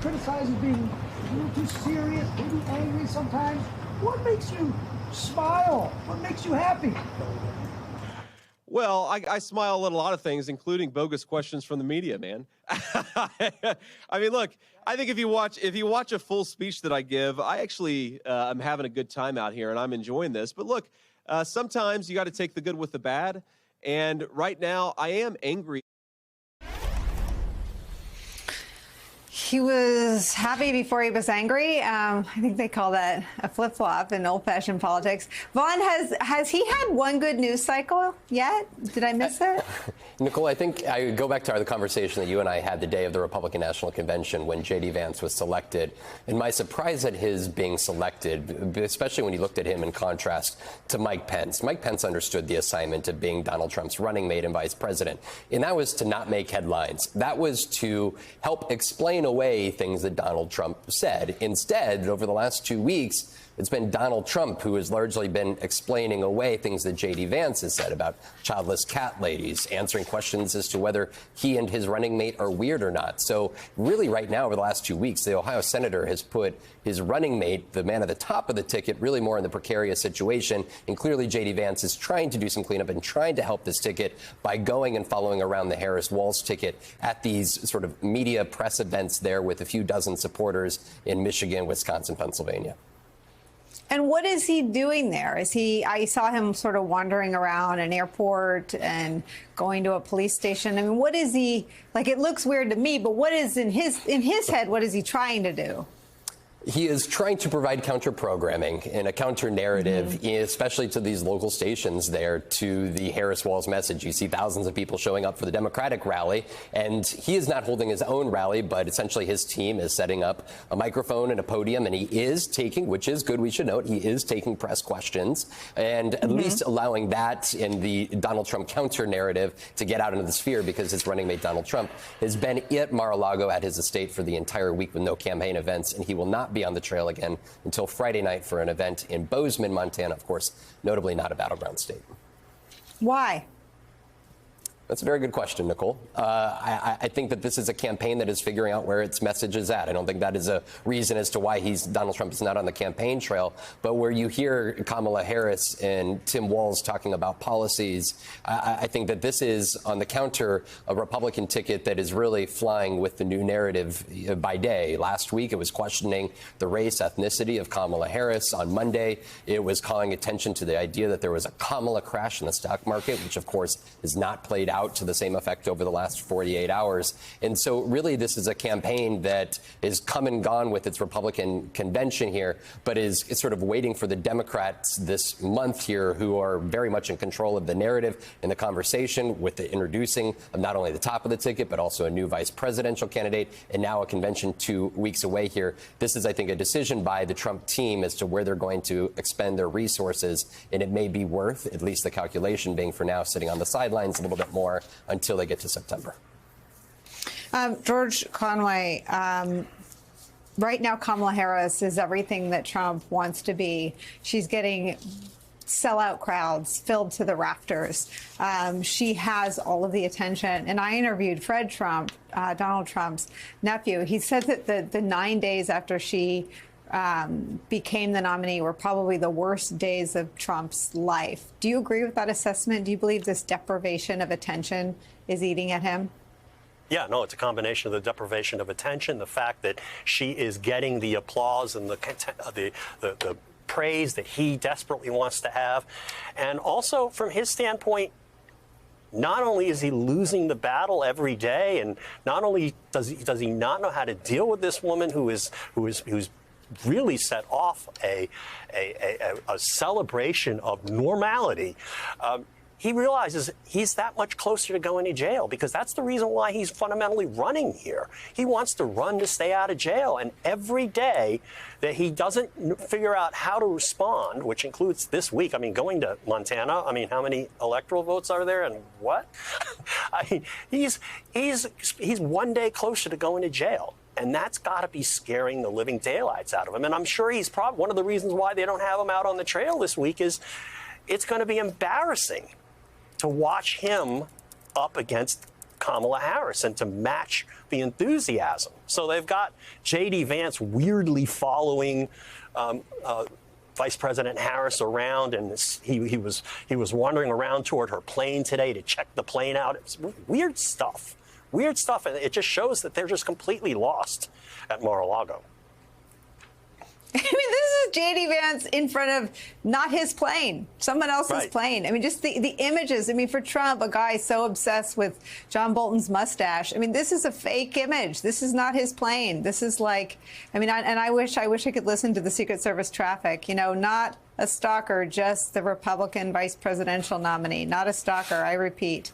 criticized as being a little too serious, maybe angry sometimes. What makes you smile? What makes you happy? Well, I smile at a lot of things, including bogus questions from the media, man. I mean, look, I think if you watch a full speech that I give, I actually am having a good time out here and I'm enjoying this. But look, sometimes you got to take the good with the bad. And right now I am angry. He was happy before he was angry. I think they call that a flip-flop in old-fashioned politics. Vaughn, has he had one good news cycle yet? Did I miss it? Nicole, I think I go back to the conversation that you and I had the day of the Republican National Convention when J.D. Vance was selected. And my surprise at his being selected, especially when you looked at him in contrast to Mike Pence. Mike Pence understood the assignment of being Donald Trump's running mate and vice president. And that was to not make headlines. That was to help explain away things that Donald Trump said. Instead, over the last 2 weeks, it's been Donald Trump who has largely been explaining away things that J.D. Vance has said about childless cat ladies, answering questions as to whether he and his running mate are weird or not. So really right now, over the last 2 weeks, the Ohio senator has put his running mate, the man at the top of the ticket, really more in the precarious situation. And clearly J.D. Vance is trying to do some cleanup and trying to help this ticket by going and following around the Harris-Walz ticket at these sort of media press events there with a few dozen supporters in Michigan, Wisconsin, Pennsylvania. And what is he doing there? I saw him sort of wandering around an airport and going to a police station. I mean, what is he, like, it looks weird to me, but what is in his head, what is he trying to do? He is trying to provide counter-programming and a counter-narrative, especially to these local stations there, to the Harris-Walz message. You see thousands of people showing up for the Democratic rally, and he is not holding his own rally, but essentially his team is setting up a microphone and a podium, and he is taking, which is good, we should note, he is taking press questions, and at least allowing that in the Donald Trump counter-narrative to get out into the sphere, because his running mate, Donald Trump, has been at Mar-a-Lago at his estate for the entire week with no campaign events, and he will not be on the trail again until Friday night for an event in Bozeman, Montana, of course, notably not a battleground state. Why? That's a very good question, Nicole. I think that this is a campaign that is figuring out where its message is at. I don't think that is a reason as to why Donald Trump is not on the campaign trail. But where you hear Kamala Harris and Tim Walz talking about policies, I think that this is on the counter a Republican ticket that is really flying with the new narrative by day. Last week, it was questioning the race, ethnicity of Kamala Harris. On Monday, it was calling attention to the idea that there was a Kamala crash in the stock market, which, of course, has not played out to the same effect over the last 48 hours. And so really this is a campaign that is come and gone with its Republican convention here, but is sort of waiting for the Democrats this month here, who are very much in control of the narrative and the conversation, with the introducing of not only the top of the ticket, but also a new vice presidential candidate, and now a convention 2 weeks away here. This is, I think, a decision by the Trump team as to where they're going to expend their resources, and it may be worth, at least the calculation being for now, sitting on the sidelines a little bit more until they get to September. George Conway, right now Kamala Harris is everything that Trump wants to be. She's getting sellout crowds filled to the rafters. She has all of the attention. And I interviewed Fred Trump, Donald Trump's nephew. He said that the 9 days after she became the nominee were probably the worst days of Trump's life. Do you agree with that assessment? Do you believe this deprivation of attention is eating at him? Yeah, no, it's a combination of the deprivation of attention, the fact that she is getting the applause and the praise that he desperately wants to have. And also, from his standpoint, not only is he losing the battle every day, and not only does he not know how to deal with this woman who's really set off a celebration of normality. He realizes he's that much closer to going to jail, because that's the reason why he's fundamentally running here. He wants to run to stay out of jail. And every day that he doesn't figure out how to respond, which includes this week, I mean, going to Montana, I mean, how many electoral votes are there and what? I mean, he's 1 day closer to going to jail. And that's got to be scaring the living daylights out of him. And I'm sure he's probably one of the reasons why they don't have him out on the trail this week is it's going to be embarrassing to watch him up against Kamala Harris and to match the enthusiasm. So they've got J.D. Vance weirdly following Vice President Harris around, and he was wandering around toward her plane today to check the plane out. It was weird stuff, and it just shows that they're just completely lost at Mar-a-Lago. I mean, this is J.D. Vance in front of not his plane, someone else's plane. I mean, just the images. I mean, for Trump, a guy so obsessed with John Bolton's mustache. I mean, this is a fake image. This is not his plane. This is like, I mean, I wish I could listen to the Secret Service traffic. You know, not a stalker, just the Republican vice presidential nominee. Not a stalker, I repeat.